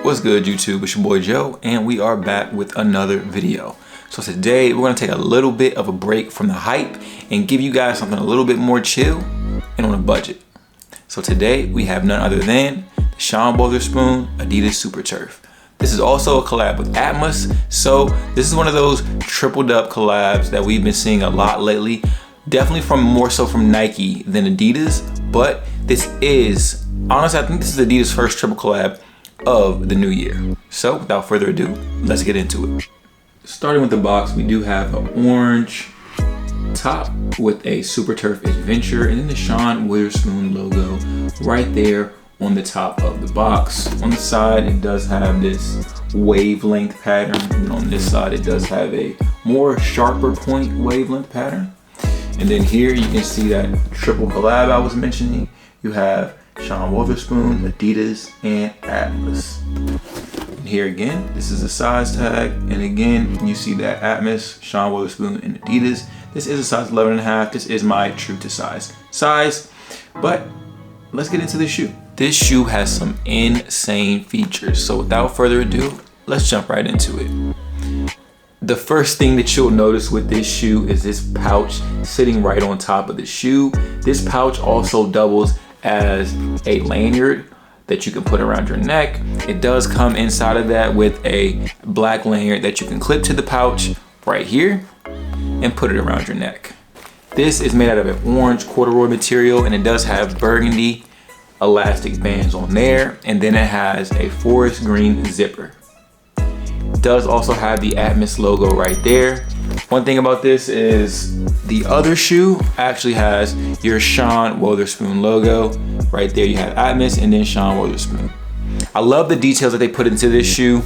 What's good, YouTube? It's your boy Joe, and we are back with another video. So today we're gonna take a little bit of a break from the hype and give you guys something a little bit more chill and on a budget. So today we have none other than the Wotherspoon Adidas Superturf. This is also a collab with Atmos, so this is one of those tripled up collabs that we've been seeing a lot lately. Definitely more so from Nike than Adidas, but this is, honestly, I think this is Adidas' first triple collab of the new year. So without further ado, let's get into it. Starting with the box, we do have an orange top with a Superturf Adventure and then the Wotherspoon logo right there on the top of the box. On the side, it does have this wavelength pattern, and on this side, it does have a more sharper point wavelength pattern. And then here you can see that triple collab I was mentioning. You have Wotherspoon, Adidas, and Atmos. And here again, this is a size tag. And again, you see that Atmos, Wotherspoon, and Adidas. This is a size 11.5. This is my true to size. But let's get into the shoe. This shoe has some insane features. So without further ado, let's jump right into it. The first thing that you'll notice with this shoe is this pouch sitting right on top of the shoe. This pouch also doubles as a lanyard that you can put around your neck. It does come inside of that with a black lanyard that you can clip to the pouch right here and put it around your neck. This is made out of an orange corduroy material, and it does have burgundy elastic bands on there, and then it has a forest green zipper. Does also have the Atmos logo right there. One thing about this is the other shoe actually has your Wotherspoon logo right there. You have Atmos and then Wotherspoon. I love the details that they put into this shoe,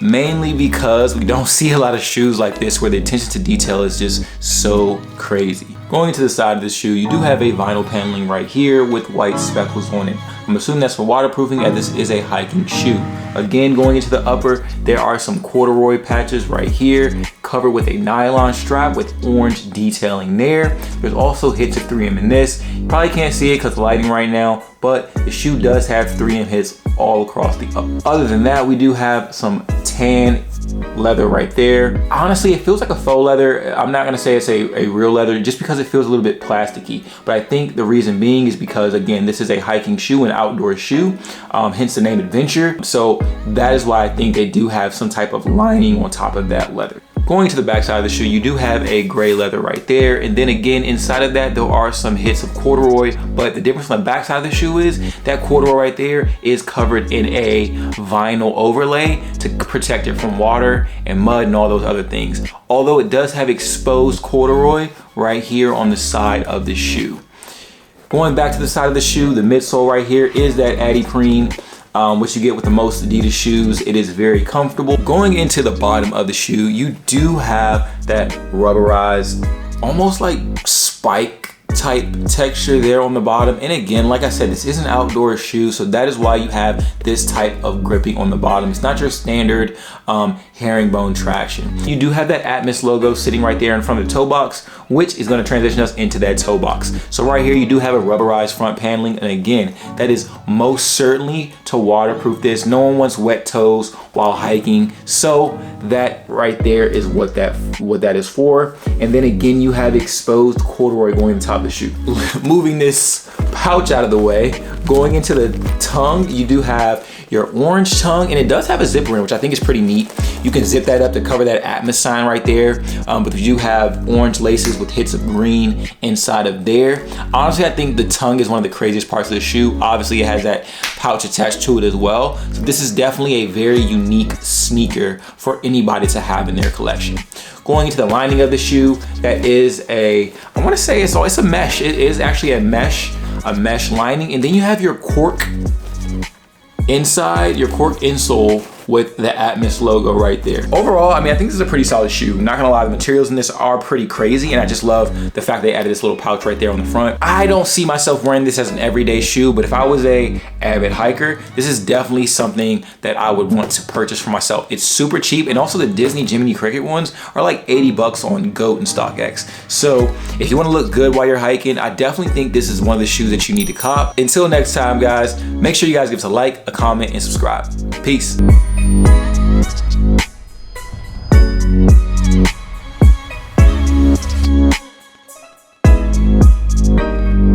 mainly because we don't see a lot of shoes like this where the attention to detail is just so crazy. Going to the side of the shoe, you do have a vinyl paneling right here with white speckles on it. I'm assuming that's for waterproofing, as this is a hiking shoe. Again, going into the upper, there are some corduroy patches right here, covered with a nylon strap with orange detailing there. There's also hits of 3M in this. You probably can't see it because of lighting right now, but the shoe does have 3M hits all across the upper. Other than that, we do have some tan leather right there. Honestly, it feels like a faux leather. I'm not gonna say it's a real leather just because it feels a little bit plasticky, but I think the reason being is because, again, this is a hiking shoe, an outdoor shoe, hence the name Adventure. So that is why I think they do have some type of lining on top of that leather. Going to the back side of the shoe, you do have a gray leather right there. And then again, inside of that, there are some hits of corduroy, but the difference on the back side of the shoe is that corduroy right there is covered in a vinyl overlay to protect it from water and mud and all those other things. Although it does have exposed corduroy right here on the side of the shoe. Going back to the side of the shoe, the midsole right here is that Adidas, which you get with the most Adidas shoes. It is very comfortable. Going into the bottom of the shoe, you do have that rubberized, almost like spike type texture there on the bottom. And again, like I said, this is an outdoor shoe, so that is why you have this type of gripping on the bottom. It's not your standard herringbone traction. You do have that Atmos logo sitting right there in front of the toe box, which is going to transition us into that toe box. So right here, you do have a rubberized front paneling, and again, that is most certainly to waterproof this. No one wants wet toes while hiking, so that right there is what that is for. And then again, you have exposed corduroy going on top of the shoe. Moving this pouch out of the way, going into the tongue, you do have your orange tongue, and it does have a zipper in, which I think is pretty neat. You can zip that up to cover that Atmos sign right there, but you do have orange laces with hits of green inside of there. Honestly, I think the tongue is one of the craziest parts of the shoe. Obviously, it has that pouch attached to it as well. So this is definitely a very unique sneaker for anybody to have in their collection. Going into the lining of the shoe, that is I want to say it's a mesh. It is actually a mesh lining, and then you have your cork inside, your cork insole with the Atmos logo right there. Overall, I mean, I think this is a pretty solid shoe. Not gonna lie, the materials in this are pretty crazy, and I just love the fact they added this little pouch right there on the front. I don't see myself wearing this as an everyday shoe, but if I was a avid hiker, this is definitely something that I would want to purchase for myself. It's super cheap, and also the Disney Jiminy Cricket ones are like 80 bucks on GOAT and StockX. So if you wanna look good while you're hiking, I definitely think this is one of the shoes that you need to cop. Until next time, guys, make sure you guys give us a like, a comment, and subscribe. Peace.